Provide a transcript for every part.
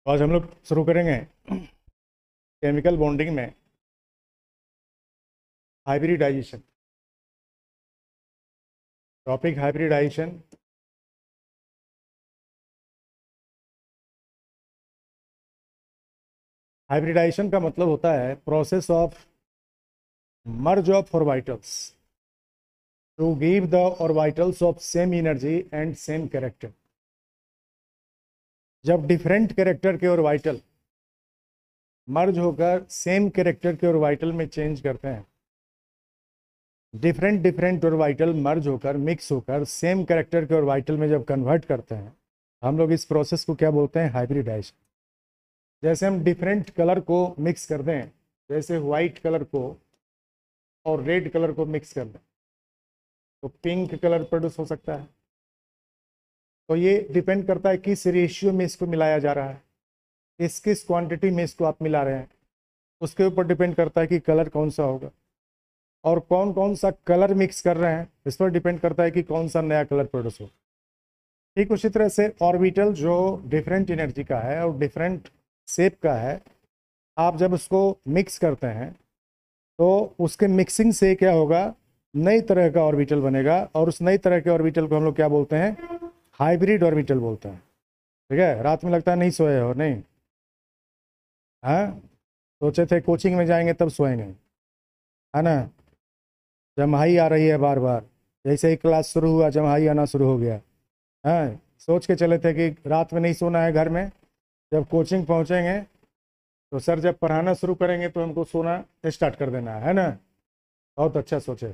तो आज हम लोग शुरू करेंगे केमिकल बॉन्डिंग में हाइब्रिडाइजेशन। Topic hybridisation. हाइब्रिडाइजेशन का मतलब होता है process of merge of orbitals to give the orbitals of same energy and same character. जब डिफरेंट कैरेक्टर के ऑर्बिटल मर्ज होकर सेम कैरेक्टर के ऑर्बिटल में चेंज करते हैं, डिफरेंट डिफरेंट ऑर्बिटल मर्ज होकर मिक्स होकर सेम कैरेक्टर के ऑर्बिटल में जब कन्वर्ट करते हैं, हम लोग इस प्रोसेस को क्या बोलते हैं? हाइब्रिडाइजेशन। जैसे हम डिफरेंट कलर को मिक्स कर दें, जैसे वाइट कलर को और रेड कलर को मिक्स कर दें तो पिंक कलर प्रोड्यूस हो सकता है। तो ये डिपेंड करता है किस रेशियो में इसको मिलाया जा रहा है, किस किस क्वांटिटी में इसको आप मिला रहे हैं, उसके ऊपर डिपेंड करता है कि कलर कौन सा होगा और कौन कौन सा कलर मिक्स कर रहे हैं, इस पर डिपेंड करता है कि कौन सा नया कलर प्रोड्यूस होगा। ठीक उसी तरह से ऑर्बिटल जो डिफरेंट एनर्जी का है और डिफरेंट शेप का है, आप जब उसको मिक्स करते हैं तो उसके मिक्सिंग से क्या होगा? नई तरह का ऑर्बिटल बनेगा और उस नई तरह के ऑर्बिटल को हम लोग क्या बोलते हैं? हाइब्रिड ऑर्बिटल बोलते हैं। ठीक है, रात में लगता है नहीं सोए हो? नहीं, हाँ, सोचे थे कोचिंग में जाएंगे तब सोएंगे, है ना? जम्हाई आ रही है बार बार, जैसे ही क्लास शुरू हुआ जम्हाई आना शुरू हो गया। हाँ, सोच के चले थे कि रात में नहीं सोना है घर में, जब कोचिंग पहुंचेंगे तो सर जब पढ़ाना शुरू करेंगे तो हमको सोना स्टार्ट कर देना है ना? बहुत अच्छा सोचे।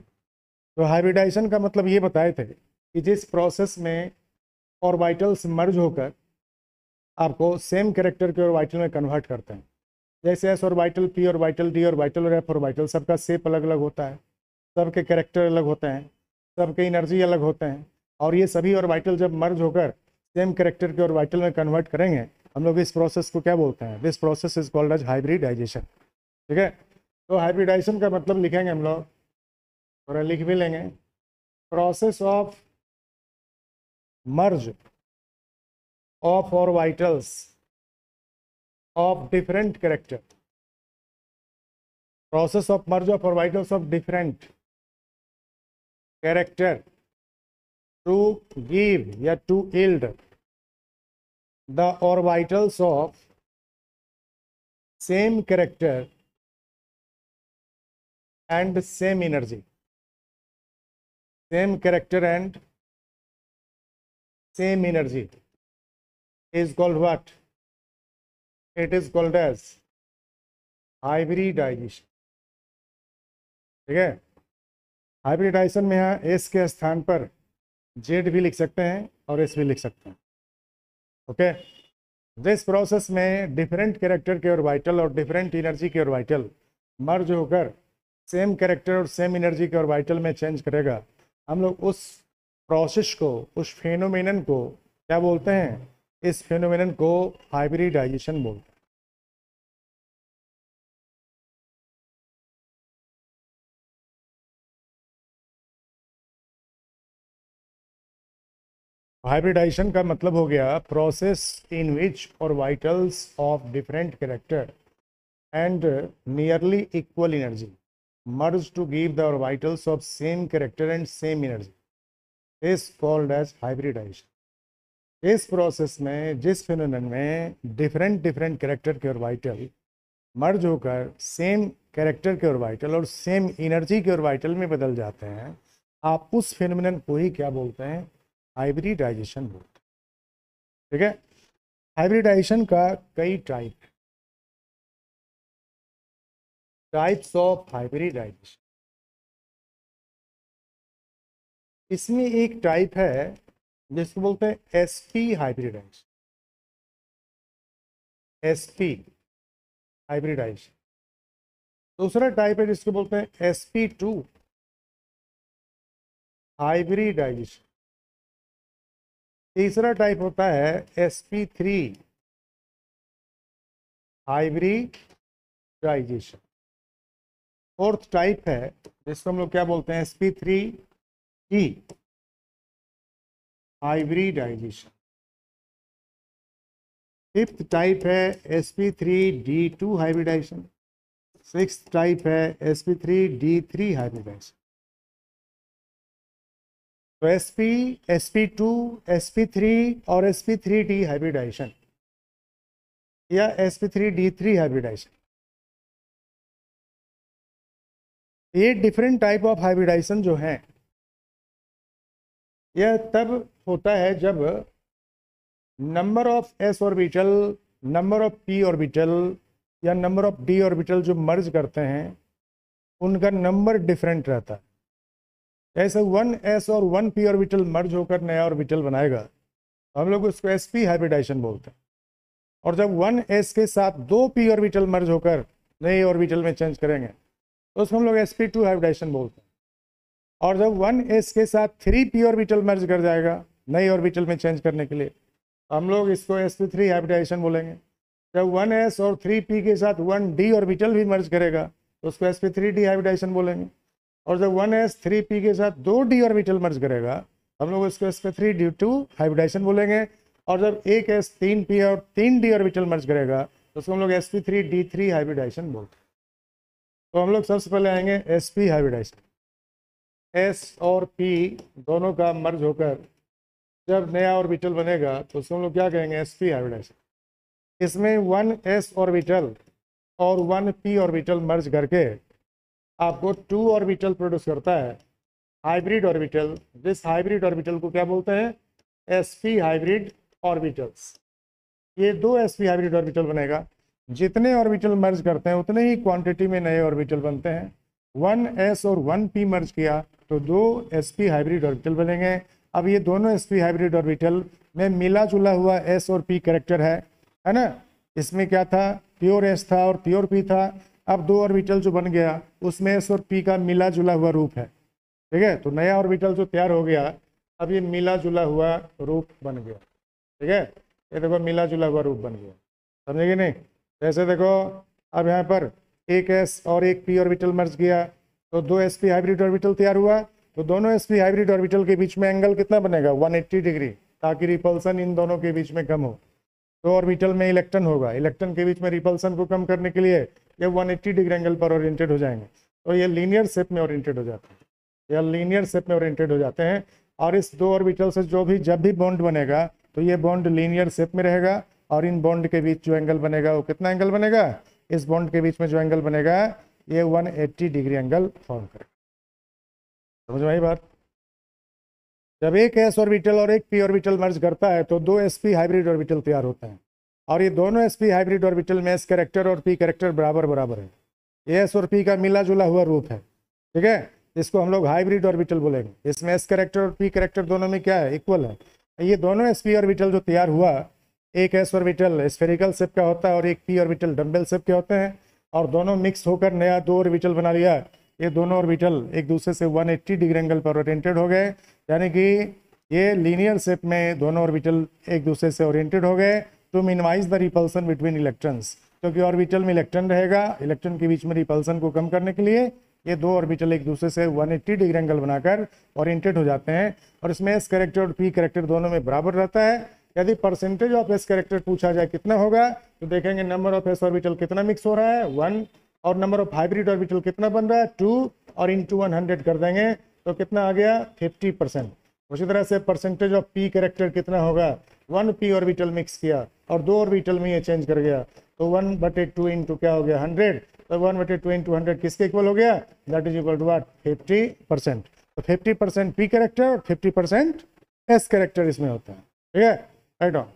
तो हाइब्रिडाइजेशन का मतलब ये बताए थे कि जिस प्रोसेस में ऑर्बिटल्स मर्ज होकर आपको सेम कैरेक्टर के ऑर्बिटल में कन्वर्ट करते हैं, जैसे S orbital, P orbital, D orbital और एफ ऑर्बिटल, सबका शेप अलग अलग होता है, सबके कैरेक्टर अलग होते हैं, सबके एनर्जी अलग होते हैं, और ये सभी ऑर्बिटल जब मर्ज होकर सेम कैरेक्टर के ऑर्बिटल में कन्वर्ट करेंगे, हम लोग इस प्रोसेस को क्या बोलते हैं? This process is called as hybridization. ठीक है, तो हाइब्रिडाइजेशन का मतलब लिखेंगे हम लोग, और लिख भी लेंगे, process of merge of orbitals of different character, process of merge of orbitals of different character to give या to yield the orbitals of same character and same energy, same character and same energy is called what? It is called as hybridization। ठीक है, hybridisation में यहाँ S के स्थान पर Z भी लिख सकते हैं और एस भी लिख सकते हैं। ओके, दिस प्रोसेस में डिफरेंट कैरेक्टर के ऑर्बिटल और डिफरेंट एनर्जी के ऑर्बिटल मर्ज होकर सेम कैरेक्टर और सेम एनर्जी के ऑर्बिटल में चेंज करेगा। हम लोग उस प्रोसेस को, उस फेनोमेनन को क्या बोलते हैं? इस फेनोमेनन को हाइब्रिडाइजेशन बोलते हैं। हाइब्रिडाइजेशन का मतलब हो गया process in which orbitals of different character and nearly equal energy merge to give the orbitals of same character and same energy is called as hybridization। इस प्रोसेस में, जिस फिनोमेनन में डिफरेंट डिफरेंट कैरेक्टर के orbital merge होकर same character के orbital और same energy के orbital में बदल जाते हैं, आप उस फिनोमेनन को ही क्या बोलते हैं? हाइब्रिडाइजेशन बोलते हैं। ठीक है, हाइब्रिडाइजेशन का कई टाइप्स ऑफ हाइब्रिडाइजेशन। इसमें एक टाइप है जिसको बोलते हैं एसपी हाइब्रिडाइजेशन। Sp hybridization. दूसरा टाइप है जिसको बोलते हैं sp2 हाइब्रिडाइजेशन। तीसरा टाइप होता है sp3 हाइब्रिडाइजेशन। फोर्थ टाइप है जिसको हम लोग क्या बोलते हैं? sp3e hybridisation. फिफ्थ टाइप है sp3d2 हाइब्रिडाइजेशन। सिक्स्थ टाइप है sp3d3 हाइब्रिडाइजेशन। तो sp2 sp3 और sp3d हाइब्रिडाइजेशन या sp3d3 हाइब्रिडाइजेशन, ये डिफरेंट टाइप ऑफ हाइब्रिडाइजेशन जो हैं यह तब होता है जब number of s orbital, number of p orbital या नंबर ऑफ d ऑर्बिटल जो मर्ज करते हैं उनका नंबर डिफरेंट रहता है। ऐसे 1s और 1p ऑर्बिटल मर्ज होकर नया ऑर्बिटल बनाएगा, हम लोग उसको sp हाइब्रिडाइजेशन बोलते हैं। और जब 1s के साथ 2p ऑर्बिटल मर्ज होकर नए ऑर्बिटल में चेंज करेंगे तो उसको हम लोग sp2 हाइब्रिडाइजेशन बोलते हैं। और जब 1s के साथ 3p ऑर्बिटल मर्ज कर जाएगा नए ऑर्बिटल में चेंज करने के लिए, हम लोग इसको sp3 हाइब्रिडाइजेशन बोलेंगे। जब 1s और 3p के साथ 1d ऑर्बिटल भी मर्ज करेगा तो उसको sp3d हाइब्रिडाइजेशन बोलेंगे। और जब 1s 3p के साथ 2d ऑर्बिटल मर्ज करेगा हम लोग उसको sp3d2 हाइब्रिडाइजेशन बोलेंगे। और जब एक s 3p और 3d ऑर्बिटल मर्ज करेगा तो उसको हम लोग sp3d3 हाइब्रिडाइजेशन बोलते हैं। तो हम लोग सबसे पहले आएंगे sp हाइब्रिडाइजेशन। s और p दोनों का मर्ज होकर जब नया ऑर्बिटल बनेगा तो उसको हम लोग क्या कहेंगे, sp हाइब्रिडाइजेशन। इसमें 1s ऑर्बिटल और 1p ऑर्बिटल मर्ज करके आपको 2 ऑर्बिटल प्रोड्यूस करता है, हाइब्रिड ऑर्बिटल। जिस हाइब्रिड ऑर्बिटल को क्या बोलते हैं, sp हाइब्रिड ऑर्बिटल्स। ये 2 sp हाइब्रिड ऑर्बिटल बनेगा। जितने ऑर्बिटल मर्ज करते हैं उतने ही क्वांटिटी में नए ऑर्बिटल बनते हैं। 1s और 1p मर्ज किया तो 2 sp हाइब्रिड ऑर्बिटल बनेंगे। अब ये दोनों sp हाइब्रिड ऑर्बिटल में मिला जुला हुआ s और p करेक्टर है ना। इसमें क्या था, प्योर s था और प्योर p था। अब 2 ऑर्बिटल जो बन गया उसमें s और p का मिला जुला हुआ रूप है, ठीक है। तो नया ऑर्बिटल जो तैयार हो गया अब ये मिला जुला हुआ रूप बन गया, ठीक है। ये देखो मिला जुला हुआ रूप बन गया, समझे कि नहीं। जैसे देखो अब यहाँ पर एक s और एक p ऑर्बिटल मर्ज किया तो 2 sp हाइब्रिड ऑर्बिटल तैयार हुआ। तो दोनों sp हाइब्रिड ऑर्बिटल के बीच में एंगल कितना बनेगा, 180 डिग्री, ताकि रिपल्सन इन दोनों के बीच में कम हो। तो ऑर्बिटल में इलेक्ट्रॉन होगा, इलेक्ट्रॉन के बीच में रिपल्सन को कम करने के लिए ये 180 डिग्री एंगल पर ओरिएंटेड हो जाएंगे। तो ये लीनियर शेप में ओरिएंटेड हो जाते हैं, या लीनियर शेप में ओरिएंटेड हो जाते हैं। और इस 2 ऑर्बिटल से जो भी जब भी बॉन्ड बनेगा तो ये बॉन्ड लीनियर शेप में रहेगा। और इन बॉन्ड के बीच जो एंगल बनेगा वो कितना एंगल बनेगा, इस बॉन्ड के बीच में जो एंगल बनेगा ये 180 डिग्री एंगल फॉर्म करेगा। समझ में आई बात। जब एक s ऑर्बिटल और एक p ऑर्बिटल मर्ज करता है तो 2 sp हाइब्रिड ऑर्बिटल तैयार होते हैं। और ये दोनों sp हाइब्रिड ऑर्बिटल में s कैरेक्टर और p कैरेक्टर बराबर बराबर है। ये s और p का मिला जुला हुआ रूप है, ठीक है। इसको हम लोग हाइब्रिड ऑर्बिटल बोलेंगे। इसमें s कैरेक्टर और p कैरेक्टर दोनों में क्या है, इक्वल है। ये दोनों sp ऑर्बिटल जो तैयार हुआ, एक s ऑर्बिटल स्फेरिकल शेप का होता है और एक p ऑर्बिटल डम्बल शेप के होते हैं। और दोनों मिक्स होकर नया 2 ऑर्बिटल बना लिया। ये दोनों ऑर्बिटल एक दूसरे से 180 डिग्री एंगल पर ओरिएंटेड हो गए, यानी कि ये लीनियर शेप में दोनों ऑर्बिटल एक दूसरे से ओरिएंटेड हो गए to minimize the repulsion between electrons. क्योंकि ऑर्बिटल में इलेक्ट्रॉन रहेगा, इलेक्ट्रॉन के बीच में रिपल्सन को कम करने के लिए ये 2 ऑर्बिटल एक दूसरे से 180 डिग्री एंगल बनाकर ओरिएंटेड हो जाते हैं। और इसमें एस कैरेक्टर और पी कैरेक्टर दोनों में बराबर रहता है। यदि परसेंटेज ऑफ एस कैरेक्टर पूछा जाए कितना होगा तो देखेंगे नंबर ऑफ एस ऑर्बिटल कितना मिक्स हो रहा है 1, और नंबर ऑफ हाइब्रिड ऑर्बिटल कितना बन रहा है 2, और इंटू 100 कर देंगे तो कितना आ गया 50%। उसी तरह से परसेंटेज ऑफ पी कैरेक्टर कितना होगा, 1 p ऑर्बिटल मिक्स किया और 2 ऑर्बिटल में ये चेंज कर गया तो 1/2 इंटू क्या हो गया 100। तो 1/2 इंटू 100 किसके इक्वल हो गया, that is equal to what 50%। तो 50% पी कैरेक्टर और 50% एस कैरेक्टर इसमें होता है, ठीक है। Right on.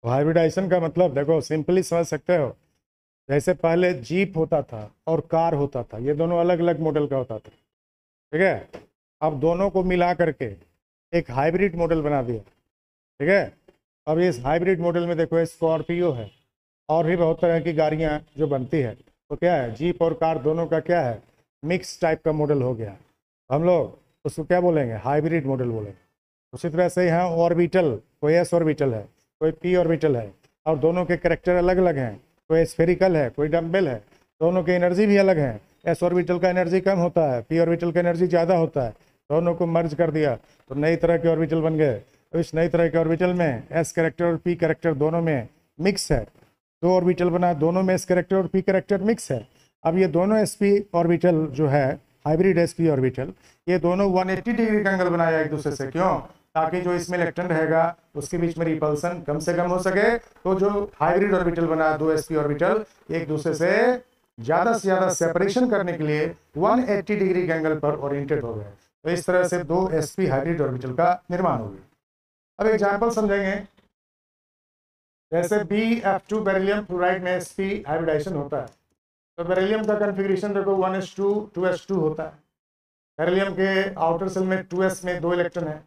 हाइब्रिडाइजेशन का मतलब देखो सिंपली समझ सकते हो, जैसे पहले जीप होता था और कार होता था, ये दोनों अलग अलग मॉडल का होता था, ठीक है। अब दोनों को मिला करके एक हाइब्रिड मॉडल बना दिया, ठीक है। अब इस हाइब्रिड मॉडल में देखो स्कॉर्पियो है और भी बहुत तरह की गाड़ियाँ जो बनती है, तो क्या है, जीप और कार दोनों का क्या है, मिक्स टाइप का मॉडल हो गया। हम लोग उसको क्या बोलेंगे, हाइब्रिड मॉडल बोलेंगे। उसी तरह से यहाँ ऑर्बिटल, कोई एस ऑर्बिटल है, कोई पी ऑर्बिटल है, और दोनों के करेक्टर अलग अलग हैं, कोई स्फेरिकल है, कोई डम्बल है, दोनों की एनर्जी भी अलग है। एस ऑर्बिटल का एनर्जी कम होता है, पी ऑर्बिटल का एनर्जी ज़्यादा होता है, दोनों को मर्ज कर दिया तो नई तरह के ऑर्बिटल बन गए। तो इस नई तरह के ऑर्बिटल में एस करेक्टर और पी करेक्टर दोनों में मिक्स है, दो ऑर्बिटल बना, दोनों में एस करेक्टर और पी करेक्टर मिक्स है। अब ये दोनों एस पी ऑर्बिटल जो है, हाइब्रिड एस पी ऑर्बिटल, ये दोनों 180 डिग्री का एंगल बनाया एक दूसरे से, क्यों, ताकि जो इसमें इलेक्ट्रॉन रहेगा उसके बीच में रिपल्सन कम से कम हो सके। तो जो हाइब्रिड ऑर्बिटल बना, दो एस पी ऑर्बिटल एक दूसरे से ज़्यादा सेपरेशन करने के लिए 180 डिग्री के एंगल पर ओरिएंटेड हो गए। तो इस तरह से दो एस पी हाइब्रिड ऑर्बिटल का निर्माण हो गया। अब एग्जाम्पल समझेंगे, जैसे BF2 बेरिलियम फ्लोराइड में sp हाइब्रिडाइजेशन होता है, तो बेरिलियम का कन्फिग्रेशन देखो 1s2 2s2 होता है। बेरिलियम के आउटर सेल में 2s में 2 इलेक्ट्रॉन है,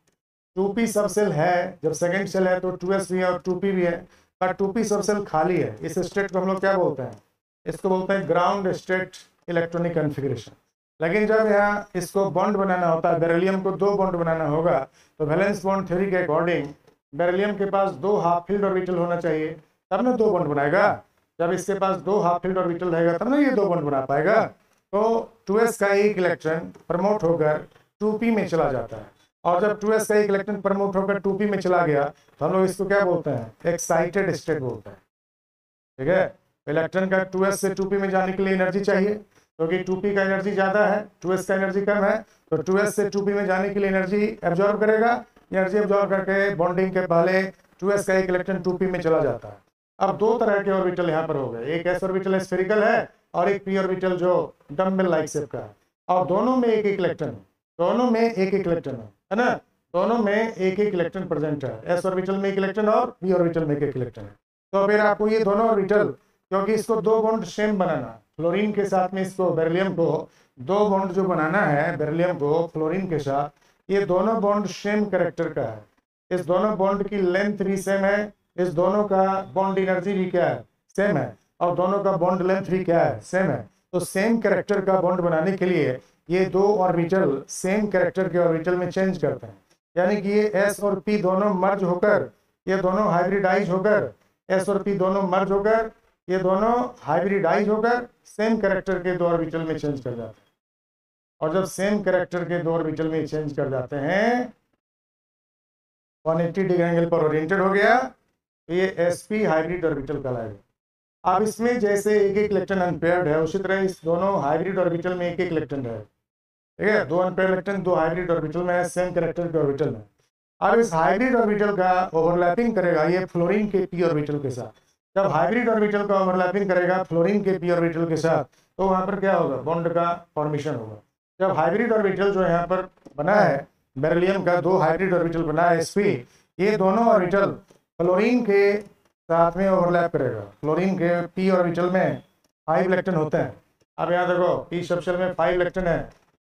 2p सब सेल है, जब सेकेंड सेल है तो 2s भी है और 2p भी है, पर 2p सब सेल खाली है। इस स्टेट को हम लोग क्या बोलते हैं, इसको बोलते हैं ग्राउंड स्टेट इलेक्ट्रॉनिक कन्फिग्रेशन। लेकिन जब यहाँ इसको बॉन्ड बनाना होता है, बेरिलियम को 2 बॉन्ड बनाना होगा, तो वैलेंस बॉन्ड थ्योरी के अकॉर्डिंग बेरिलियम के पास 2 हाफ फील्ड ऑर्बिटल होना चाहिए, तब ना 2 बॉन्ड बनाएगा। जब इसके पास 2 हाफ फील्ड ऑर्बिटल रहेगा तब ना ये 2 बॉन्ड बना पाएगा। तो 2s का एक इलेक्ट्रॉन प्रमोट होकर 2p में चला जाता है, और जब 2s का एक इलेक्ट्रॉन प्रमोट होकर 2p में चला गया तो हम लोग इसको क्या बोलते हैं, एक्साइटेड स्टेट बोलते हैं, ठीक है। इलेक्ट्रॉन का 2s से 2p में जाने के लिए एनर्जी चाहिए, क्योंकि 2p का एनर्जी ज़्यादा है, 2s का एनर्जी कम है, तो 2s से 2p में जाने के लिए एनर्जी एब्जॉर्ब करेगा। एनर्जी एब्जॉर्ब करके बॉन्डिंग के पहले 2s का एक इलेक्ट्रॉन 2p में चला जाता है। अब 2 तरह के ऑर्बिटल यहाँ पर हो गए, एक s ऑर्बिटल स्फेरिकल है और एक p ऑर्बिटल जो डम्बल लाइक शेप का है, और दोनों में एक एक इलेक्ट्रॉन है, दोनों में एक एक इलेक्ट्रॉन है ना, दोनों में एक एक इलेक्ट्रॉन प्रेजेंट है, s ऑर्बिटल में एक इलेक्ट्रॉन और p ऑर्बिटल में एक एक इलेक्ट्रॉन है। तो फिर आपको ये दोनों ऑर्बिटल, क्योंकि इसको 2 बॉन्ड सेम बनाना, फ्लोरीन के साथ में इसको बेरिलियम को 2 बॉन्ड जो बनाना है बेरिलियम को फ्लोरीन के साथ, ये दोनों बॉन्ड सेम कैरेक्टर का है, इस दोनों बॉन्ड की लेंथ भी सेम है, इस दोनों का बॉन्ड एनर्जी भी क्या है, सेम है, और दोनों का बॉन्ड लेंथ भी क्या है, सेम है। तो सेम कैरेक्टर का बॉन्ड बनाने के लिए ये 2 ऑर्बिटल सेम कैरेक्टर के ऑर्बिटल में चेंज करते हैं, यानी कि ये s और p दोनों मर्ज होकर, ये दोनों हाइब्रिडाइज होकर, s और p दोनों मर्ज होकर, ये दोनों हाइब्रिडाइज होकर सेम कैरेक्टर के 2 ऑर्बिटल में चेंज कर जाते हैं। और जब सेम कैरेक्टर के 2 ऑर्बिटल में चेंज कर जाते हैं, 180 डिग्री एंगल पर ओरिएंटेड हो गया, तो ये sp हाइब्रिड ऑर्बिटल कहलाएगा। अब इसमें जैसे एक एक इलेक्ट्रॉन अनपेयर्ड है, उसी तरह इस दोनों हाइब्रिड ऑर्बिटल में एक एक इलेक्ट्रॉन है, ठीक है, 2 अनपेयर्ड इलेक्ट्रॉन 2 हाइब्रिड ऑर्बिटल में है, सेम कैरेक्टर के ऑर्बिटल में। अब इस हाइब्रिड ऑर्बिटल का ओवरलैपिंग करेगा ये फ्लोरीन के p ऑर्बिटल के साथ। जब हाइब्रिड ऑर्बिटल का ओवरलैपिंग करेगा फ्लोरीन के p ऑर्बिटल के साथ, तो वहां पर क्या होगा, बॉन्ड का फॉर्मेशन होगा। जब हाइब्रिड ऑर्बिटल जो यहाँ पर बना है, बेरिलियम का 2 हाइब्रिड ऑर्बिटल बना है sp, ये दोनों ऑर्बिटल फ्लोरीन के साथ में ओवरलैप करेगा। फ्लोरीन के p ऑर्बिटल में 5 इलेक्ट्रॉन होते हैं। अब यहाँ देखो p सबशेल में 5 इलेक्ट्रॉन है,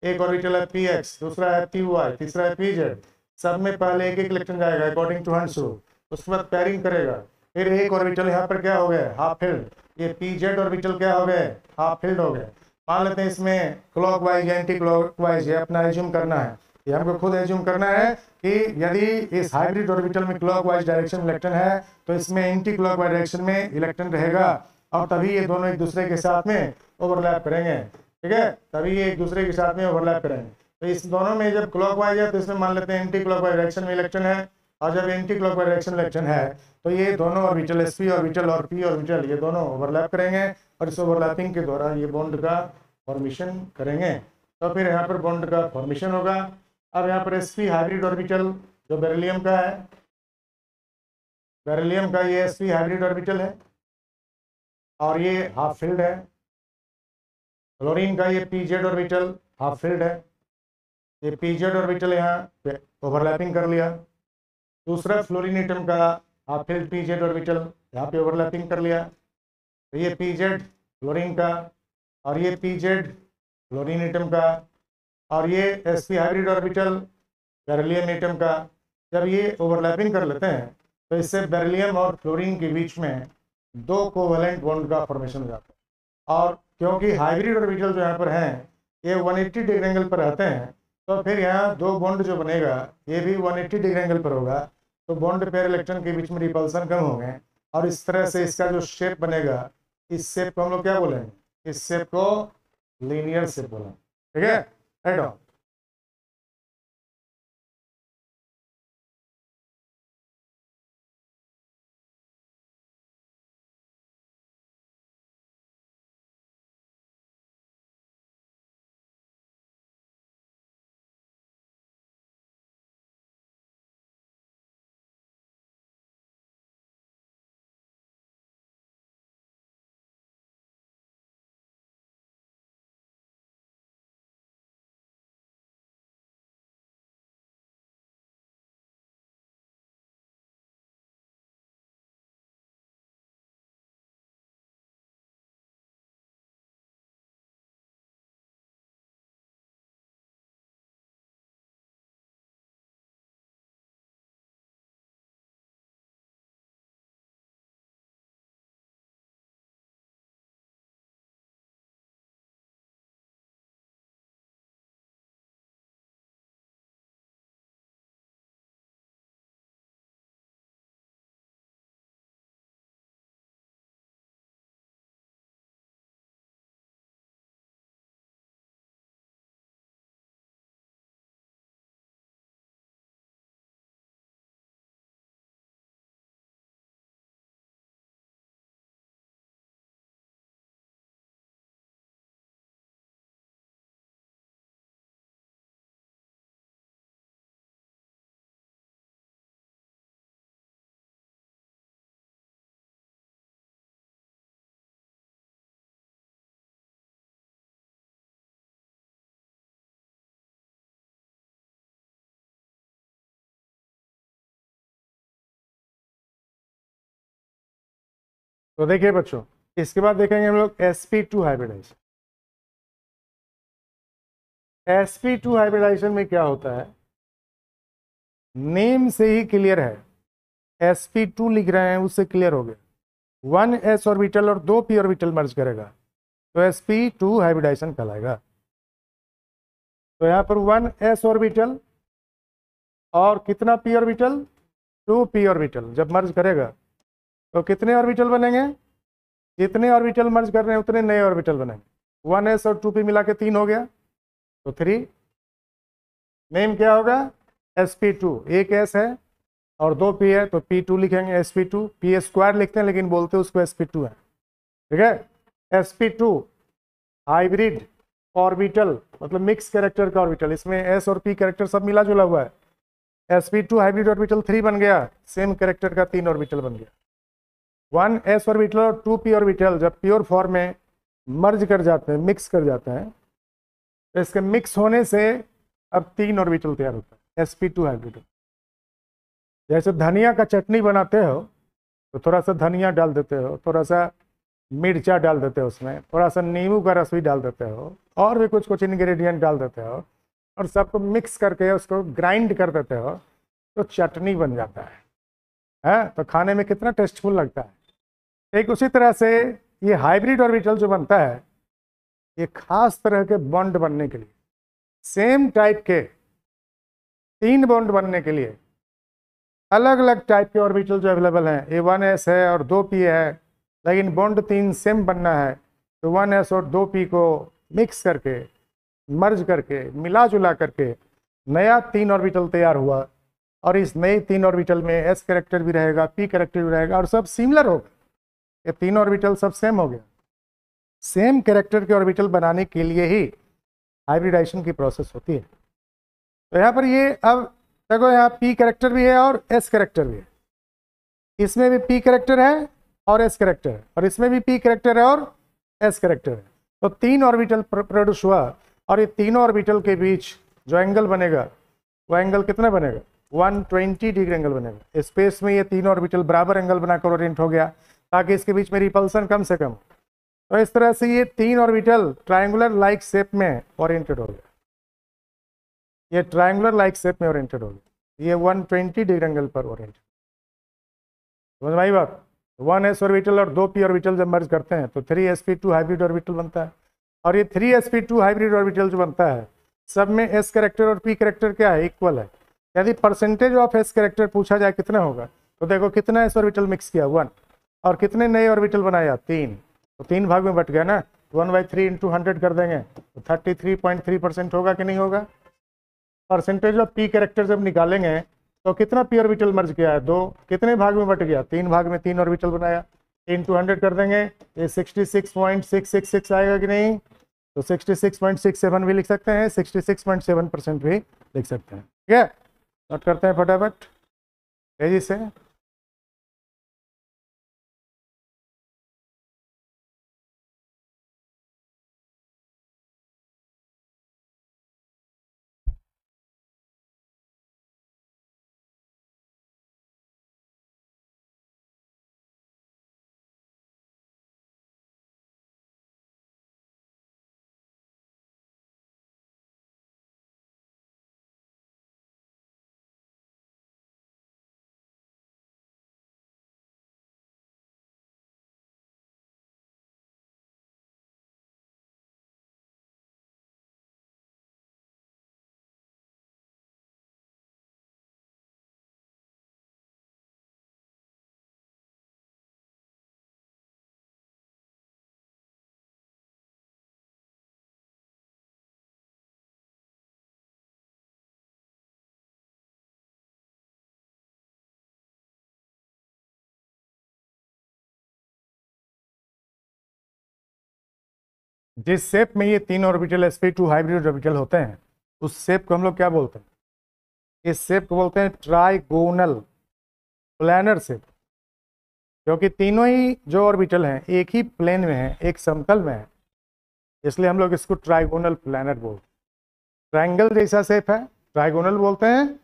एक ऑर्बिटल है px, दूसरा है py, तीसरा है pz, सब में पहले एक एक इलेक्ट्रॉन जाएगा अकॉर्डिंग टू हंस रूल, उसके बाद पेयरिंग करेगा, फिर एक ऑर्बिटल यहाँ पर क्या हो गए, हाफ फील्ड, ये pz ऑर्बिटल क्या हो गए, हाफ फील्ड हो गए। मान लेते हैं इसमें क्लॉकवाइज एंटी क्लॉकवाइज, ये अपना एज्यूम करना है, ये हमको खुद एज्यूम करना है कि यदि इस हाइब्रिड ऑर्बिटल में क्लॉकवाइज डायरेक्शन इलेक्ट्रॉन है, तो इसमें एंटी क्लॉकवाइज डायरेक्शन में इलेक्ट्रॉन रहेगा, और तभी ये दोनों एक दूसरे के साथ में ओवरलैप करेंगे, ठीक है, तभी ये एक दूसरे के साथ में ओवरलैप करेंगे। तो इस दोनों में जब क्लॉकवाइज है तो इसमें मान लेते हैं एंटी क्लॉकवाइज डायरेक्शन में इलेक्ट्रॉन है, और जब एंटी क्लॉकवाइज डायरेक्शन इलेक्ट्रॉन है तो ये दोनों ऑर्बिटल sp ऑर्बिटल और p ऑर्बिटल ये दोनों ओवरलैप करेंगे, और इस ओवरलैपिंग के द्वारा ये बॉन्ड का फॉर्मेशन करेंगे। तो फिर यहाँ पर बॉन्ड का फॉर्मेशन होगा। अब यहाँ पर sp हाइब्रिड ऑर्बिटल जो बेरिलियम का है, बेरिलियम का ये sp हाइब्रिड ऑर्बिटल है और ये हाफ फील्ड है। फ्लोरीन का ये pz ऑर्बिटल हाफ फील्ड है, ये pz ऑर्बिटल यहाँ पे ओवरलैपिंग कर लिया। दूसरा फ्लोरीन एटम का आप फिर पी जेड ऑर्बिटल यहाँ पे ओवरलैपिंग कर लिया, तो ये पी जेड फ्लोरीन का और ये पी जेड फ्लोरीन एटम का, और ये sp hybrid orbital beryllium atom का। जब ये ओवरलैपिंग कर लेते हैं तो इससे बेरिलियम और फ्लोरीन के बीच में दो कोवेलेंट बॉन्ड का फॉर्मेशन हो जाता है। और क्योंकि हाइब्रिड ऑर्बिटल जो यहाँ पर हैं ये 180 डिग्री एंगल पर रहते हैं, तो फिर यहाँ दो बॉन्ड जो बनेगा ये भी 180 डिग्री एंगल पर होगा, तो बॉन्ड पेयर इलेक्ट्रॉन के बीच में रिपल्सन कम होंगे, और इस तरह से इसका जो शेप बनेगा, इस शेप को हम लोग क्या बोलेंगे, इस शेप को लीनियर शेप बोलेंगे। ठीक है, राइट ऑन। तो देखिए बच्चों, इसके बाद देखेंगे हम लोग sp2 हाइब्रिडाइजेशन। sp2 हाइब्रिडाइजेशन में क्या होता है, नेम से ही क्लियर है, sp2 लिख रहे हैं उससे क्लियर हो गया। 1s ऑर्बिटल और 2p ऑर्बिटल मर्ज करेगा तो sp2 हाइब्रिडाइजेशन कहलाएगा। तो यहाँ पर 1s ऑर्बिटल और कितना p ऑर्बिटल, 2p ऑर्बिटल जब मर्ज करेगा तो कितने ऑर्बिटल बनेंगे, जितने ऑर्बिटल मर्ज कर रहे हैं उतने नए ऑर्बिटल बनेंगे। 1s और 2p मिला के 3 हो गया, तो 3। नेम क्या होगा, sp2। एक s है और 2p है तो p2 लिखेंगे, sp2। p स्क्वायर लिखते हैं लेकिन बोलते हैं उसको sp2 है। ठीक है, sp2 हाइब्रिड ऑर्बिटल मतलब मिक्स कैरेक्टर का ऑर्बिटल, इसमें s और p कैरेक्टर सब मिला जुला हुआ है। sp2 हाइब्रिड ऑर्बिटल 3 बन गया, सेम कैरेक्टर का 3 ऑर्बिटल बन गया। 1s ऑर्बिटल और 2p ऑर्बिटल जब प्योर फॉर्म में मर्ज कर जाते हैं, मिक्स कर जाते हैं, तो इसके मिक्स होने से अब 3 ऑर्बिटल तैयार होता है, sp2 हाइब्रिड। जैसे धनिया का चटनी बनाते हो तो थोड़ा सा धनिया डाल देते हो, थोड़ा सा मिर्चा डाल देते हो, उसमें थोड़ा सा नींबू का रस भी डाल देते हो, और भी कुछ कुछ इंग्रेडिएंट डाल देते हो, और सबको मिक्स करके उसको ग्राइंड कर देते हो तो चटनी बन जाता है। तो खाने में कितना टेस्टफुल लगता है। एक उसी तरह से ये हाइब्रिड ऑर्बिटल जो बनता है, ये खास तरह के बॉन्ड बनने के लिए, सेम टाइप के 3 बॉन्ड बनने के लिए अलग अलग टाइप के ऑर्बिटल जो अवेलेबल हैं, ये 1s है और 2p है, लेकिन बॉन्ड 3 सेम बनना है, तो 1s और 2p को मिक्स करके मर्ज करके मिला जुला करके नया 3 ऑर्बिटल तैयार हुआ। और इस नए 3 ऑर्बिटल में s कैरेक्टर भी रहेगा, p कैरेक्टर भी रहेगा, और सब सिमिलर होगा। ये 3 ऑर्बिटल सब सेम हो गया। सेम कैरेक्टर के ऑर्बिटल बनाने के लिए ही हाइब्रिडाइजेशन की प्रोसेस होती है। तो यहाँ पर ये अब देखो, यहाँ p कैरेक्टर भी है और s कैरेक्टर भी है, इसमें भी p कैरेक्टर है और s कैरेक्टर है, और इसमें भी p कैरेक्टर है और s कैरेक्टर है। तो 3 ऑर्बिटल प्रोड्यूस हुआ, और ये तीनों ऑर्बिटल के बीच जो एंगल बनेगा वो एंगल कितना बनेगा, 120 डिग्री एंगल बनेगा। स्पेस में ये तीन ऑर्बिटल बराबर एंगल बनाकर ओरिएंट हो गया ताकि इसके बीच में रिपल्सन कम से कम। तो इस तरह से ये तीन ऑर्बिटल ट्रायंगुलर लाइक शेप में ओरिएंटेड हो गया, ये ट्रायंगुलर लाइक शेप में ओरिएंटेड हो गया, ये 120 डिग्री एंगल पर ओरिएंटेड। समझ में आई बात? 1s ऑर्बिटल और 2p ऑर्बिटल जब मर्ज करते हैं तो 3sp2 हाइब्रिड ऑर्बिटल बनता है। और ये 3sp2 हाइब्रिड ऑर्बिटल जो बनता है सब में s कैरेक्टर और p कैरेक्टर क्या है, इक्वल है। यदि परसेंटेज ऑफ s कैरेक्टर पूछा जाए कितना होगा, तो देखो कितना s ऑर्बिटल मिक्स किया 1, और कितने नए ऑर्बिटल बनाया 3, तो 3 भाग में बट गया ना। 1/3 इंटू 100 कर देंगे तो 33.3% होगा कि नहीं होगा। परसेंटेज ऑफ p कैरेक्टर जब निकालेंगे तो कितना p ऑर्बिटल मर्ज किया है 2, कितने भाग में बट गया 3 भाग में 3 ऑर्बिटल बनाया। 3 100 कर देंगे, ये 66.666 आएगा कि नहीं, तो 66.67 भी लिख सकते हैं, 66.7% भी लिख सकते हैं। ठीक है, नोट करते हैं फटाफट तेजी से। जिस शेप में ये तीन ऑर्बिटल sp2 हाइब्रिड ऑर्बिटल होते हैं उस शेप को हम लोग क्या बोलते हैं, इस शेप को बोलते हैं ट्राइगोनल प्लानर शेप, क्योंकि तीनों ही जो ऑर्बिटल हैं एक ही प्लेन में है, एक समतल में है, इसलिए हम लोग इसको ट्राइगोनल प्लानर बोलते हैं। ट्रायंगल जैसा शेप है ट्राइगोनल बोलते हैं,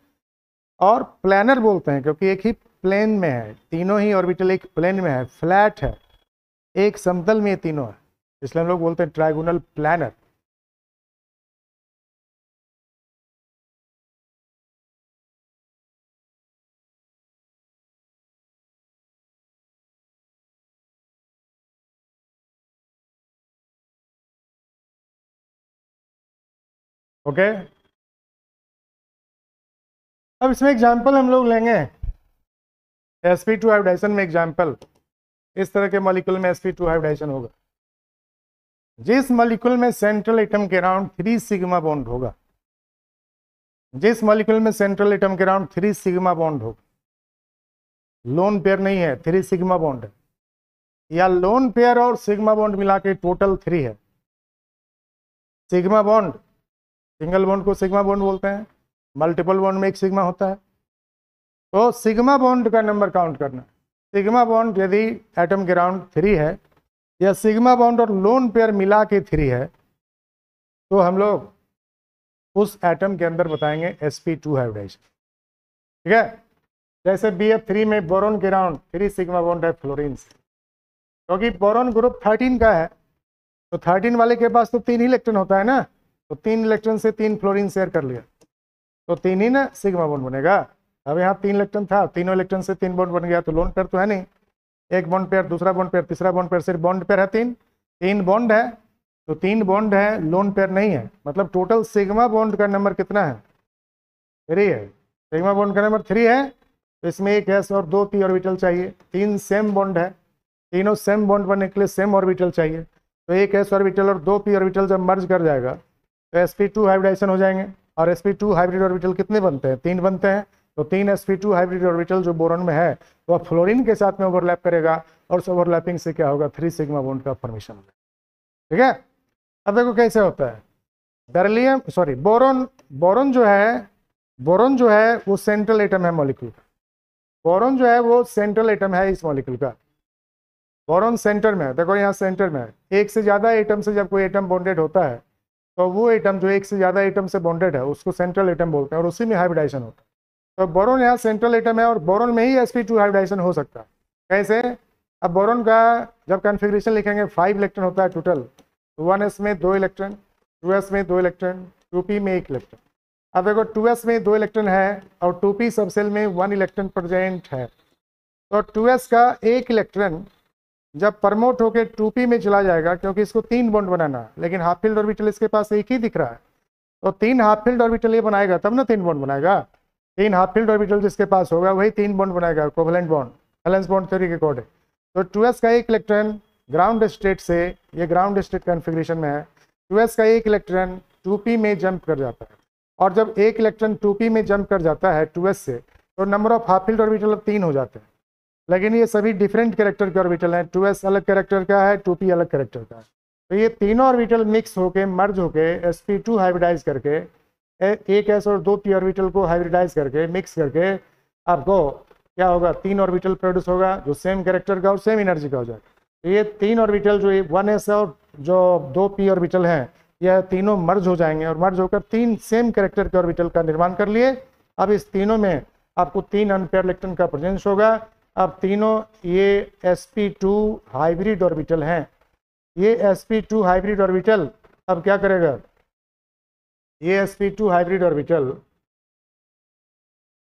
और प्लानर बोलते हैं क्योंकि एक ही प्लेन में है, तीनों ही ऑर्बिटल एक प्लेन में है, फ्लैट है, एक समतल में ये तीनों है, इसलिए हम लोग बोलते हैं ट्राइगोनल प्लानर। ओके, अब इसमें एग्जाम्पल हम लोग लेंगे sp2 हाइब्रिडाइजेशन में। एग्जाम्पल, इस तरह के मॉलिक्यूल में sp2 हाइब्रिडाइजेशन होगा जिस मॉलिक्यूल में सेंट्रल एटम के अराउंड 3 सिग्मा बॉन्ड होगा, जिस मॉलिक्यूल में सेंट्रल एटम के अराउंड 3 सिग्मा बॉन्ड होगा, लोन पेयर नहीं है 3 सिग्मा बॉन्ड है, या लोन पेयर और सिग्मा बॉन्ड मिला के टोटल 3 है। सिग्मा बॉन्ड, सिंगल बॉन्ड को सिग्मा बॉन्ड बोलते हैं, मल्टीपल बॉन्ड में एक सिग्मा होता है, तो सिग्मा बॉन्ड का नंबर काउंट करना। सिग्मा बॉन्ड यदि एटम के अराउंड 3 है, या सिग्मा बॉन्ड और लोन पेयर मिला के 3 है, तो हम लोग उस एटम के अंदर बताएंगे sp2 हाइब्रिडाइजेशन। ठीक है, जैसे BF3 में बोरोन के अराउंड 3 सिग्मा बॉन्ड है फ्लोरीन से, क्योंकि बोरोन ग्रुप 13 का है, तो 13 वाले के पास तो 3 ही इलेक्ट्रॉन होता है ना, तो 3 इलेक्ट्रॉन से 3 फ्लोरीन शेयर कर लिया तो 3 ही ना सिग्मा बॉन्ड बनेगा। अब यहाँ 3 इलेक्ट्रॉन था, तीनों इलेक्ट्रॉन से 3 बॉन्ड बन गया, तो लोन पेयर तो है नहीं, एक बॉन्ड पेयर, दूसरा बॉन्ड पेयर, तीसरा बॉन्ड पेयर, सिर्फ बॉन्ड पेयर है 3 बॉन्ड है, तो 3 बॉन्ड है, लोन पेयर नहीं है, मतलब टोटल सिग्मा बॉन्ड का नंबर कितना है 3 है। सिग्मा बॉन्ड का नंबर 3 है, तो इसमें एक s और 2 p ऑर्बिटल चाहिए, 3 सेम बॉन्ड है, तीनों सेम बॉन्ड बनने के लिए सेम ऑर्बिटल चाहिए, तो एक s ऑर्बिटल और 2 p ऑर्बिटल जब मर्ज कर जाएगा तो sp2 हाइब्रिडाइजेशन हो जाएंगे। और sp2 हाइब्रिड ऑर्बिटल कितने बनते हैं 3 बनते हैं, तो 3 sp2 हाइब्रिड ऑर्बिटल जो बोरॉन में है वह फ्लोरीन के साथ में ओवरलैप करेगा, और उस ओवरलैपिंग से क्या होगा 3 सिग्मा बॉन्ड का फॉर्मेशन होगा। ठीक है, अब देखो कैसे होता है। बेरिलियम सॉरी बोरोन जो है वो सेंट्रल एटम है मॉलिक्यूल का, बोरोन जो है वो सेंट्रल एटम है इस मॉलिक्यूल का, बोरोन सेंटर में है, देखो यहाँ सेंटर में है। एक से ज़्यादा एटम से जब कोई एटम बॉन्डेड होता है तो वो एटम जो एक से ज़्यादा एटम से बॉन्डेड है उसको सेंट्रल एटम बोलते हैं, और उसी में हाइब्रिडाइजेशन होता है। तो बोरोन यहाँ सेंट्रल एटम है और बोरोन में ही sp2 हाइब्रिडाइजेशन हो सकता है। कैसे? अब बोरोन का जब कॉन्फ़िगरेशन लिखेंगे 5 इलेक्ट्रॉन होता है टोटल, 1s में 2 इलेक्ट्रॉन, 2s में 2 इलेक्ट्रॉन, 2p में 1 इलेक्ट्रॉन। अब देखो 2s में 2 इलेक्ट्रॉन है और 2p सबसेल में 1 इलेक्ट्रॉन प्रेजेंट है, तो 2s का 1 इलेक्ट्रॉन जब प्रमोट होकर 2p में चला जाएगा, क्योंकि इसको 3 बॉन्ड बनाना है, लेकिन हाफ फील्ड ऑर्बिटल इसके पास एक ही दिख रहा है, तो 3 हाफ फील्ड ऑर्बिटल ये बनाएगा तब ना 3 बॉन्ड बनाएगा। 3 हाफ फील्ड ऑर्बिटल जिसके पास होगा वही 3 बॉन्ड बनाएगा, covalent bond, valence bond theory के अकॉर्डिंग। तो 2s का 1 इलेक्ट्रॉन ग्राउंड स्टेट से, ये ग्राउंड स्टेट कॉन्फ़िगरेशन में है, 2s का 1 इलेक्ट्रॉन 2p में जंप कर जाता है, और जब 1 इलेक्ट्रॉन 2p में जंप कर जाता है 2s से, तो number of half filled orbital 3 हो जाते हैं। लेकिन ये सभी डिफरेंट कैरेक्टर के ऑर्बिटल हैं, 2s अलग कैरेक्टर का है, 2p अलग कैरेक्टर का है। तो ये तीनों ऑर्बिटल मिक्स होके, मर्ज होके, sp2 हाइब्रिडाइज करके, एक s और 2p ऑर्बिटल को हाइब्रिडाइज करके, मिक्स करके आपको क्या होगा, 3 ऑर्बिटल प्रोड्यूस होगा जो सेम कैरेक्टर का और सेम एनर्जी का हो जाएगा। तो ये 3 ऑर्बिटल जो 1s और जो 2p ऑर्बिटल हैं, यह तीनों मर्ज हो जाएंगे और मर्ज होकर 3 सेम कैरेक्टर के ऑर्बिटल का निर्माण कर लिए। अब इस तीनों में आपको 3 अनपेयर इलेक्ट्रॉन का प्रेजेंस होगा। अब तीनों ये sp2 हाइब्रिड ऑर्बिटल हैं। ये sp2 हाइब्रिड ऑर्बिटल अब क्या करेगा, ये sp2 हाइब्रिड ऑर्बिटल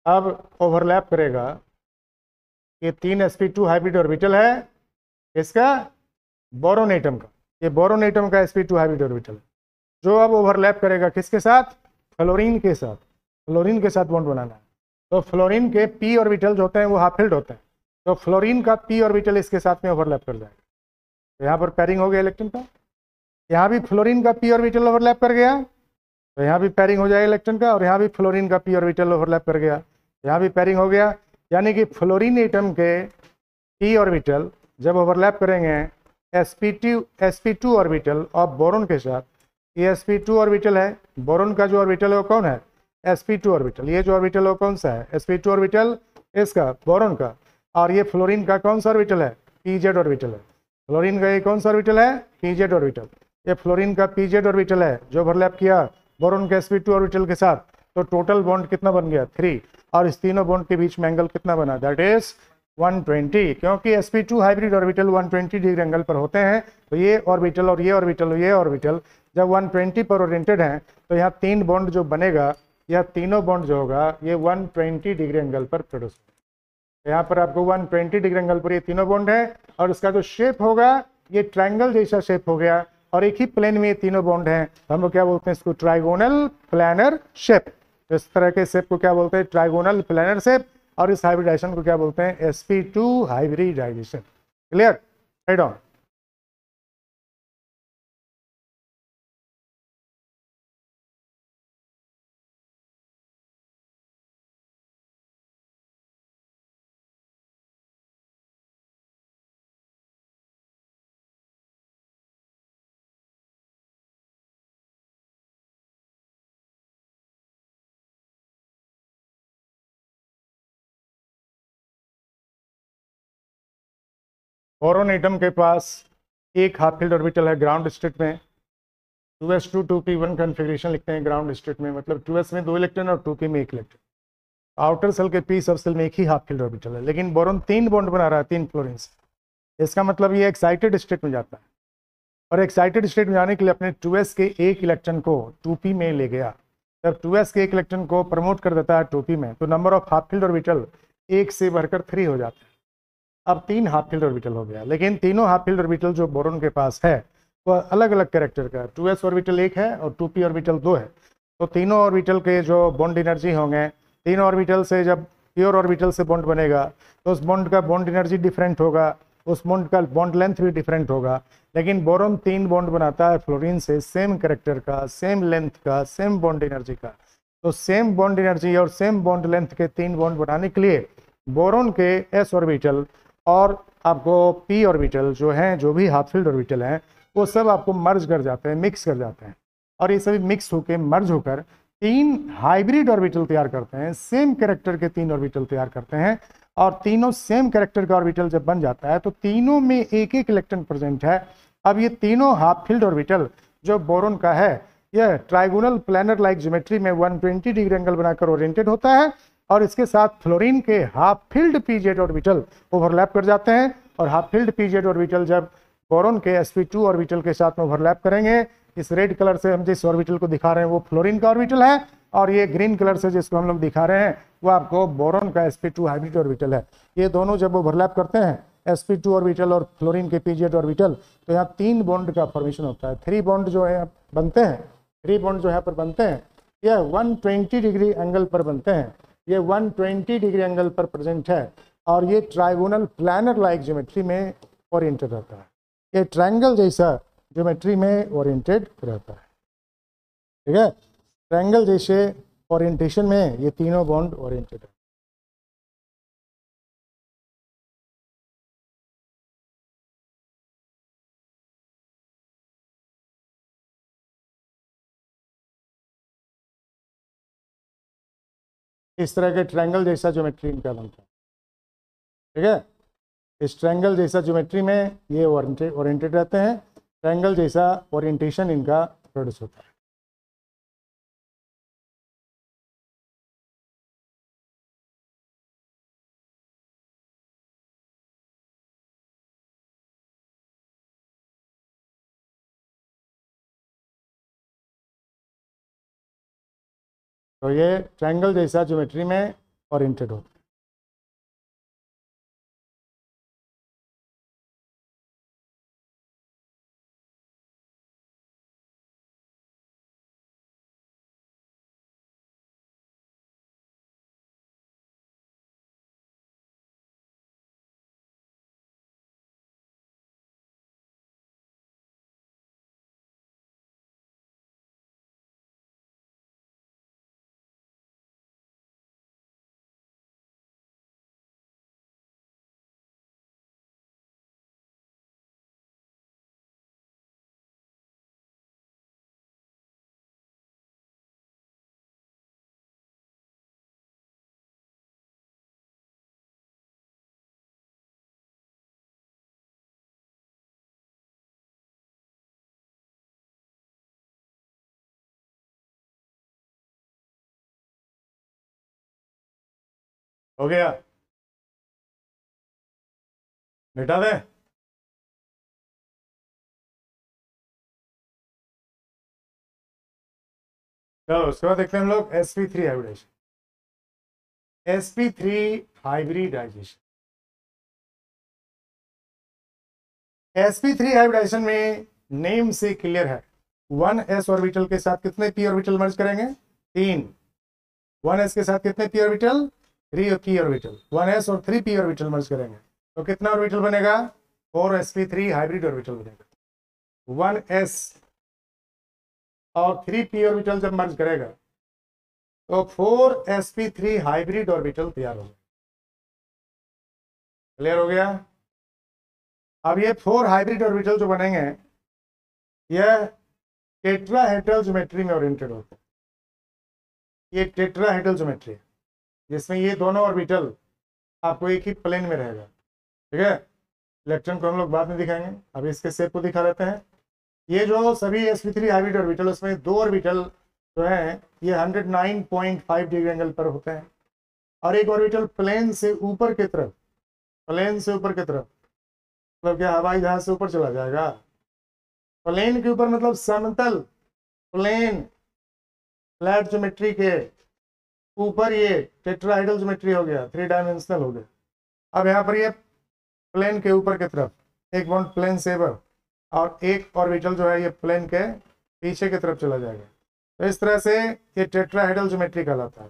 अब ओवरलैप करेगा। ये 3 sp2 हाइब्रिड ऑर्बिटल है इसका बोरोन एटम का, ये बोरोन एटम का sp2 हाइब्रिड ऑर्बिटल है, जो अब ओवरलैप करेगा किसके साथ, फ्लोरीन के साथ। फ्लोरीन के साथ बॉन्ड बनाना है, तो फ्लोरीन के p ऑर्बिटल जो होते हैं वो हाफ फील्ड होते हैं, तो फ्लोरीन का p ऑर्बिटल इसके साथ में ओवरलैप कर जाएगा। तो यहाँ पर पैरिंग हो गया इलेक्ट्रॉन का, यहाँ भी फ्लोरीन का p ऑर्बिटल ओवरलैप कर गया, तो यहाँ भी पैरिंग हो जाएगा इलेक्ट्रॉन का, और यहाँ भी फ्लोरीन का p ऑर्बिटल ओवरलैप कर गया, यहाँ भी पैरिंग हो गया। यानी कि फ्लोरीन एटम के p ऑर्बिटल जब ओवरलैप करेंगे sp2 ऑर्बिटल और बोरोन के साथ, ये sp2 ऑर्बिटल है, बोरोन का जो ऑर्बिटल है वो कौन है, sp2 ऑर्बिटल। ये जो ऑर्बिटल है वो कौन सा है, sp2 ऑर्बिटल इसका बोरोन का, और ये फ्लोरीन का कौन सा ऑर्बिटल है, pz ऑर्बिटल है। फ्लोरीन का ये कौन सा ऑर्बिटल है, pz ऑर्बिटल। ये फ्लोरीन का pz ऑर्बिटल है जो ओवरलैप किया बोरोन के sp2 ऑर्बिटल के साथ, तो टोटल बॉन्ड कितना बन गया, 3, और इस तीनों बॉन्ड के बीच में एंगल कितना बना, दैट इज 120, क्योंकि sp2 hybrid orbital 120 degree angle पर होते हैं। तो ये ऑर्बिटल और ये ऑर्बिटल और ये ऑर्बिटल जब 120 पर ओरिएंटेड हैं, तो यहाँ 3 बॉन्ड जो बनेगा, यह तीनों बॉन्ड जो होगा ये 120 डिग्री एंगल पर प्रोड्यूस होगा। यहाँ पर आपको 120 डिग्री एंगल पर ये तीनों बॉन्ड है, और इसका जो शेप होगा ये ट्रायंगल जैसा शेप हो गया, और एक ही प्लेन में ये तीनों बॉन्ड हैं। हम लोग क्या बोलते हैं इसको, ट्राइगोनल प्लानर शेप। इस तरह के शेप को क्या बोलते हैं, ट्राइगोनल प्लानर शेप, और इस हाइब्रिडाइजेशन को क्या बोलते हैं, sp2 hybridization. Clear, right on. Boron atom के पास एक हाफ फील्ड ऑर्बिटल है ग्राउंड स्टेट में, 2s2 2p1 कॉन्फ़िगरेशन लिखते हैं ग्राउंड स्टेट में, मतलब 2s में 2 इलेक्ट्रॉन और 2p में 1 इलेक्ट्रॉन। आउटर सेल के p सब सेल में एक ही हाफ फील्ड ऑर्बिटल है, लेकिन बोरोन 3 बॉन्ड बना रहा है 3 फ्लोरीन से। इसका मतलब ये एक्साइटेड स्टेट में जाता है, और एक्साइटेड स्टेट में जाने के लिए अपने 2s के 1 इलेक्ट्रॉन को 2p में ले गया। जब 2s के 1 इलेक्ट्रॉन को प्रमोट कर देता है 2p में, तो number of half filled orbital 1 से बढ़कर 3 हो जाता है। अब 3 हाफ फील्ड ऑर्बिटल हो गया, लेकिन तीनों हाफ फील्ड ऑर्बिटल जो बोरोन के पास है वो अलग अलग कैरेक्टर का है। 2s ऑर्बिटल 1 है और 2p ऑर्बिटल 2 है, तो तीनों ऑर्बिटल के जो बॉन्ड एनर्जी होंगे, तीनों ऑर्बिटल से जब प्योर ऑर्बिटल से बॉन्ड बनेगा तो उस बॉन्ड का बॉन्ड एनर्जी डिफरेंट होगा, उस बॉन्ड का बॉन्ड लेंथ भी डिफरेंट होगा। लेकिन बोरोन 3 बॉन्ड बनाता है फ्लोरीन से, सेम कैरेक्टर का, सेम लेंथ का, सेम बॉन्ड एनर्जी का। तो सेम बॉन्ड एनर्जी और सेम बॉन्ड लेंथ के 3 बॉन्ड बनाने के लिए बोरोन के s ऑर्बिटल और आपको p ऑर्बिटल जो हैं, जो भी हाफ फील्ड ऑर्बिटल हैं, वो सब आपको मर्ज कर जाते हैं, मिक्स कर जाते हैं, और ये सभी मिक्स होकर मर्ज होकर 3 हाइब्रिड ऑर्बिटल तैयार करते हैं, सेम कैरेक्टर के 3 ऑर्बिटल तैयार करते हैं। और तीनों सेम कैरेक्टर का ऑर्बिटल जब बन जाता है तो तीनों में एक एक इलेक्ट्रॉन प्रेजेंट है। अब ये तीनों हाफ फील्ड ऑर्बिटल जो बोरोन का है, यह ट्राइगोनल प्लानर लाइक ज्योमेट्री में 120 डिग्री एंगल बनाकर ओरिएंटेड होता है, और इसके साथ फ्लोरीन के half filled PZ orbital overlap कर जाते हैं, और हाफ फिल्ड पीजेड ऑर्बिटल जब बोरोन के sp2 ऑर्बिटल के साथ में ओवरलैप करेंगे, इस रेड कलर से हम जिस ऑर्बिटल को दिखा रहे हैं वो फ्लोरीन का ऑर्बिटल है, और ये ग्रीन कलर से जिसको हम लोग दिखा रहे हैं वो आपको बोरोन का sp2 हाइब्रिड ऑर्बिटल है। ये दोनों जब ओवरलैप करते हैं sp2 ऑर्बिटल और फ्लोरीन के पीजेड ऑर्बिटल, तो यहाँ 3 बॉन्ड का फॉर्मेशन होता है। 3 बॉन्ड जो है बनते हैं, 3 बॉन्ड जो यहाँ पर बनते हैं ये 120 डिग्री एंगल पर बनते हैं, ये 120 डिग्री एंगल पर प्रेजेंट है, और ये ट्राइगोनल प्लानर लाइक ज्योमेट्री में ओरिएंटेड रहता है, ये ट्रायंगल जैसा ज्योमेट्री में ओरिएंटेड रहता है। ठीक है, ट्रायंगल जैसे ओरिएंटेशन में ये तीनों बॉन्ड ओरिएंटेड है। इस तरह के ट्रायंगल जैसा ज्योमेट्री इनका बनता है। ठीक है, इस ट्रायंगल जैसा ज्योमेट्री में ये ओरिएंटेड रहते हैं, ट्रायंगल जैसा ओरिएंटेशन इनका प्रोड्यूस होता है। तो ये ट्रायंगल जैसा ज्योमेट्री में ओरिएंटेड होता है। हो गया, मिटा दे। चलो उसके बाद देखते हैं हम लोग sp3 hybridization. sp3 hybridization, sp3 hybridization में नेम से क्लियर है, 1s ऑर्बिटल के साथ कितने p ऑर्बिटल मर्ज करेंगे? 3। 1s के साथ कितने p orbital? 3 p orbital. 1s और 3 p ऑर्बिटल मर्ज करेंगे तो कितना ऑर्बिटल बनेगा? 4 sp3 हाइब्रिड ऑर्बिटल बनेगा। 1s और 3 p ऑर्बिटल जब मर्ज करेगा तो 4 sp3 हाइब्रिड ऑर्बिटल तैयार होगा। क्लियर हो गया? अब ये 4 हाइब्रिड ऑर्बिटल जो बनेंगे यह टेट्राहेड्रल ज्योमेट्री में ओरिएंटेड होते हैं। ये टेट्राहेड्रल ज्योमेट्री जिसमें ये दोनों ऑर्बिटल आपको एक ही प्लेन में रहेगा। ठीक है, इलेक्ट्रॉन को हम लोग बाद में दिखाएंगे, अभी इसके शेप को दिखा देते हैं। ये जो सभी sp3 हाइब्रिड ऑर्बिटल, उसमें 2 ऑर्बिटल जो है ये 109.5 डिग्री एंगल पर होते हैं, और एक ऑर्बिटल प्लेन से ऊपर की तरफ, प्लेन से ऊपर की तरफ मतलब क्या हवाई जहाज से ऊपर चला जाएगा? प्लेन के ऊपर मतलब समतल प्लेन फ्लैट ज्योमेट्री के ऊपर ये टेट्राहेड्रल ज्योमेट्री हो गया, 3 डायमेंशनल हो गया। अब यहाँ पर ये प्लेन के ऊपर की तरफ एक बॉन्ड प्लेन से ऊपर, और एक ऑर्बिटल जो है ये प्लेन के पीछे की तरफ चला जाएगा। तो इस तरह से ये टेट्राहेड्रल ज्योमेट्री कहलाता है।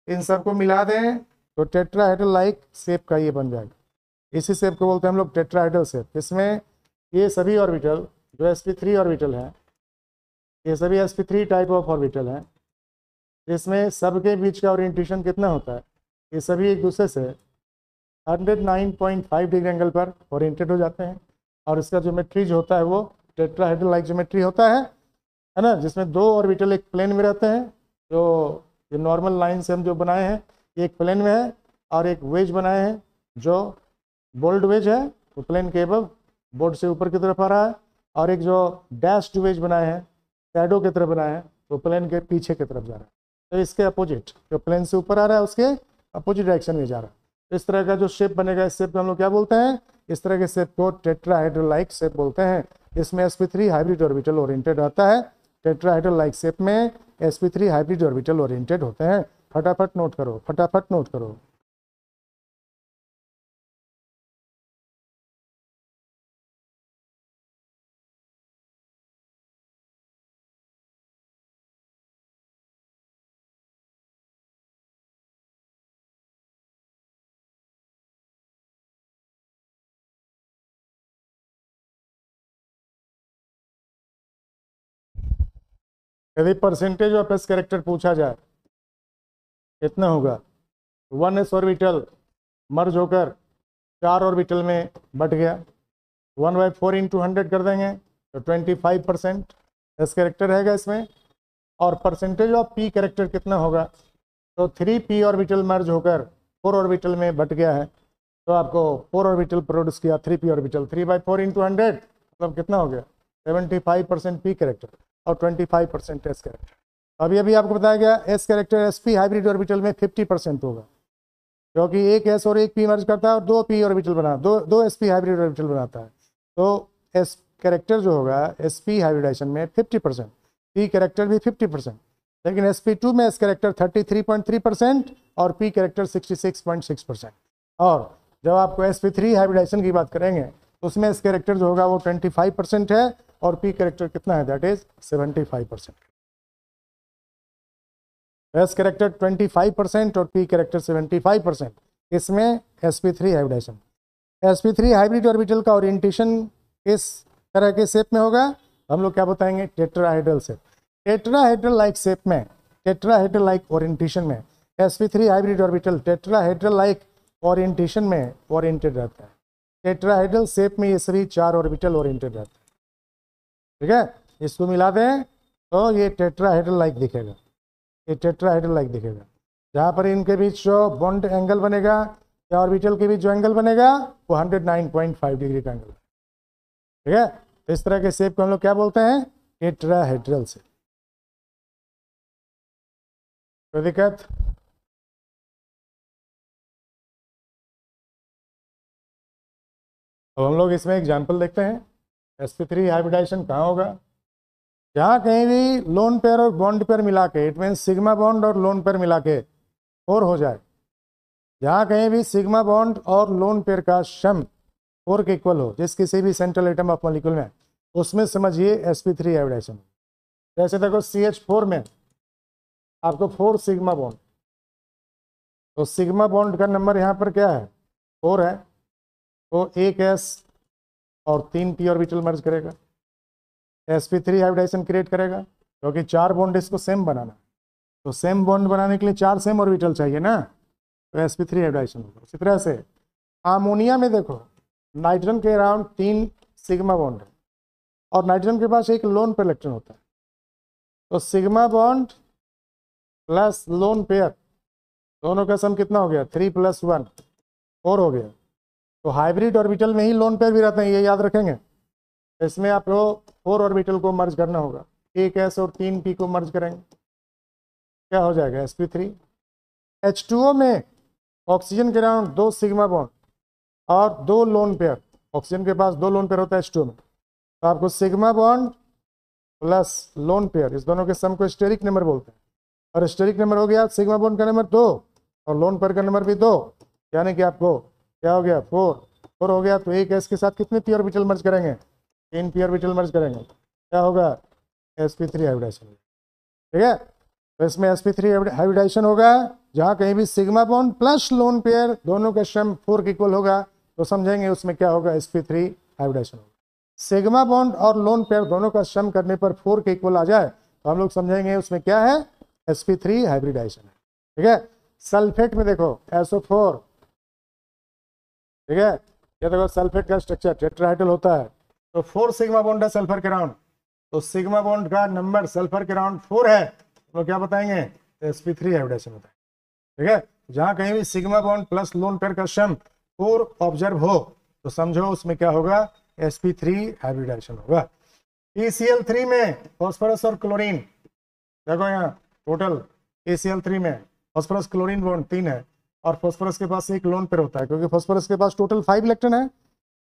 इन सबको मिला दें तो टेट्राहेड्रल लाइक शेप का ये बन जाएगा। इसी शेप को बोलते हैं हम लोग टेट्राहेड्रल शेप। इसमें ये सभी ऑर्बिटल जो sp3 ऑर्बिटल हैं, ये सभी sp3 टाइप ऑफ ऑर्बिटल हैं, जिसमें सबके बीच का ओरिएंटेशन कितना होता है? ये सभी एक दूसरे से 109.5 डिग्री एंगल पर ओरिएंटेड हो जाते हैं, और इसका ज्योमेट्री जो होता है वो टेट्राहेड्रल लाइक ज्योमेट्री होता है ना, जिसमें 2 ऑर्बिटल एक प्लेन में रहते हैं। जो ये नॉर्मल लाइन से हम जो बनाए हैं ये एक प्लेन में है, और एक वेज बनाए हैं जो बोल्ड वेज है वो प्लेन के अबव बोर्ड से ऊपर की तरफ आ रहा है, और एक जो डैश्ड वेज बनाए हैं शैडो की तरफ बनाए हैं वो प्लेन के पीछे की तरफ जा रहा है। तो इसके अपोजिट जो प्लेन से ऊपर आ रहा है उसके अपोजिट डायरेक्शन में जा रहा है। इस तरह का जो शेप बनेगा, इस शेप को हम लोग क्या बोलते हैं? इस तरह के शेप को टेट्राहेड्रल लाइक शेप बोलते हैं। इसमें sp3 हाइब्रिड ऑर्बिटल ओरिएंटेड रहता है। टेट्राहेड्रल लाइक शेप में sp3 हाइब्रिड ऑर्बिटल ओरिएंटेड होते हैं। फटाफट नोट करो, फटाफट नोट करो। यदि परसेंटेज ऑफ एस कैरेक्टर पूछा जाए कितना होगा? 1s ऑर्बिटल मर्ज होकर 4 ऑर्बिटल में बट गया, 1/4 × 100 कर देंगे तो 25% एस कैरेक्टर रहेगा इसमें। और परसेंटेज ऑफ पी कैरेक्टर कितना होगा? तो 3p ऑर्बिटल मर्ज होकर 4 ऑर्बिटल में बट गया है, तो आपको 4 ऑर्बिटल प्रोड्यूस किया 3p ऑर्बिटल, 3/4 × 100 मतलब कितना हो गया? 75% पी कैरेक्टर और 25% एस कैरेक्टर। अभी अभी आपको बताया गया S character sp hybrid orbital में 50% होगा, क्योंकि एक एस और एक पी मर्ज करता है और 2 p ऑर्बिटल बना दो sp हाइब्रिड ऑर्बिटल बनाता है। तो एस कैरेक्टर जो होगा sp हाइब्रिडाइजेशन में 50%, p कैरेक्टर भी 50%, लेकिन sp2 में एस कैरेक्टर 33.3% और p कैरेक्टर 66.6%। और जब आपको sp3 हाइब्रिडाइजेशन की बात करेंगे तो उसमें एस कैरेक्टर जो होगा वो 25% है और p कैरेक्टर कितना है? That is 75%। एस कैरेक्टर 25% और p कैरेक्टर 75%, इसमें sp3 hybridization. sp3 hybrid orbital का ओरिएंटेशन किस तरह के शेप में होगा? हम लोग क्या बताएंगे? Tetrahedral shape. Tetrahedral like shape में, टेट्राहेड्रल लाइक ओरिएंटेशन में sp3 hybrid orbital tetrahedral like orientation में ओरिएंटेड रहता है। टेट्राहेड्रल शेप में ये सभी 4 ऑर्बिटल ओरिएंटेड रहता है। ठीक है, इसको मिला दें तो ये टेट्राहेड्रल लाइक दिखेगा, ये टेट्राहेड्रल लाइक दिखेगा। जहाँ पर इनके बीच जो बॉन्ड एंगल बनेगा या ऑर्बिटल के बीच जो एंगल बनेगा वो 109.5 डिग्री का एंगल है। ठीक है, तो इस तरह के शेप को हम लोग क्या बोलते हैं? Tetrahedral shape. कोई दिक्कत? अब हम लोग इसमें एग्जाम्पल देखते हैं। sp3 हाइब्रिडाइजेशन कहाँ होगा? जहाँ कहीं भी लोन पेयर और बॉन्ड पेयर मिला के, इट मीन सिग्मा बॉन्ड और लोन पेयर मिला के 4 हो जाए, जहाँ कहीं भी सिग्मा बॉन्ड और लोन पेयर का सम 4 के इक्वल हो, जिस किसी भी सेंट्रल एटम ऑफ मॉलिक्यूल में, उसमें समझिए sp3 हाइब्रिडाइजेशन। जैसे देखो CH4 में आपको 4 सिग्मा बॉन्ड, तो सिग्मा बॉन्ड का नंबर यहाँ पर क्या है? 4 है, तो 1 s और 3 p ऑर्बिटल मर्ज करेगा, sp3 हाइब्रिडाइजेशन क्रिएट करेगा, क्योंकि 4 बॉन्ड इसको सेम बनाना, तो सेम बॉन्ड बनाने के लिए 4 सेम ऑर्बिटल चाहिए ना, तो sp3 हाइब्रिडाइजेशन होगा। उसी तरह से अमोनिया में देखो नाइट्रोजन के अराउंड 3 सिग्मा बॉन्ड है और नाइट्रोजन के पास एक लोन पेयर इलेक्ट्रॉन होता है, तो sigma bond plus lone pair दोनों का सम कितना हो गया? 3 + 1 4 हो गया। तो हाइब्रिड ऑर्बिटल में ही लोन पेयर भी रहते हैं, ये याद रखेंगे। इसमें आपको 4 ऑर्बिटल को मर्ज करना होगा, 1 s और 3 p को मर्ज करेंगे, क्या हो जाएगा? sp3। H2O में ऑक्सीजन के अराउंड 2 सिग्मा बॉन्ड और 2 लोन पेयर, ऑक्सीजन के पास 2 लोन पेयर होता है H2O में, तो आपको sigma bond plus lone pair, इस दोनों के सम को स्टेरिक नंबर बोलते हैं। और स्टेरिक नंबर हो गया सिग्मा बॉन्ड का नंबर 2 और लोन पेयर का नंबर भी 2, यानी कि आपको क्या हो गया? 4 हो गया। तो 1 s के साथ कितने p ऑर्बिटल मर्ज करेंगे? 3 p ऑर्बिटल मर्ज करेंगे, क्या होगा? sp3 hybridisation. ठीक है, तो इसमें sp3 हाइब्रिडाइजेशन होगा जहाँ कहीं भी sigma bond plus lone pair दोनों का सम 4 के इक्वल होगा, तो समझेंगे उसमें क्या होगा? sp3 हाइब्रिडाइजेशन होगा। सिग्मा बॉन्ड और लोन पेयर दोनों का सम करने पर 4 के इक्वल आ जाए तो हम लोग समझेंगे उसमें क्या है? sp3 हाइब्रिडाइजेशन है। ठीक है, सल्फेट में देखो SO4, ठीक है, ये देखो सल्फेट का स्ट्रक्चर टेट्राहेड्रल होता है, तो 4 सिग्मा बॉन्ड है सल्फर के राउंड, तो सिग्मा बॉन्ड का नंबर सल्फर के राउंड 4 है, तो क्या बताएंगे? sp3 हाइब्रिडाइजेशन होता है। ठीक है, जहां कहीं भी sigma bond plus lone pair का सम 4 ऑब्जर्व हो तो समझो उसमें क्या होगा? sp3 हाइब्रिडाइजेशन होगा। PCl3 में फॉस्फोरस और क्लोरीन, देखो यहाँ टोटल PCl3 में फॉस्फोरस क्लोरीन बॉन्ड 3 है और फास्फोरस के पास एक लोन पेयर होता है, क्योंकि फास्फोरस के पास टोटल 5 इलेक्ट्रॉन है,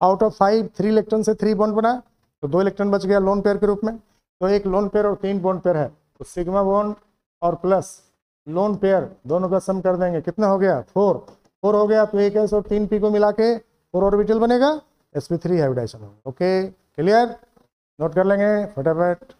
आउट ऑफ 5 3 इलेक्ट्रॉन से 3 बॉन्ड बना, तो 2 इलेक्ट्रॉन बच गया लोन पेयर के रूप में। तो एक लोन पेयर और 3 बॉन्ड पेयर है, तो सिग्मा बॉन्ड और प्लस लोन पेयर दोनों का सम कर देंगे, कितना हो गया 4 हो गया। तो एक एस और 3 पी को मिला के 4 ऑर्बिटल बनेगा, sp3 हाइब्रिडाइजेशन होगा। ओके क्लियर, नोट कर लेंगे फटाफट।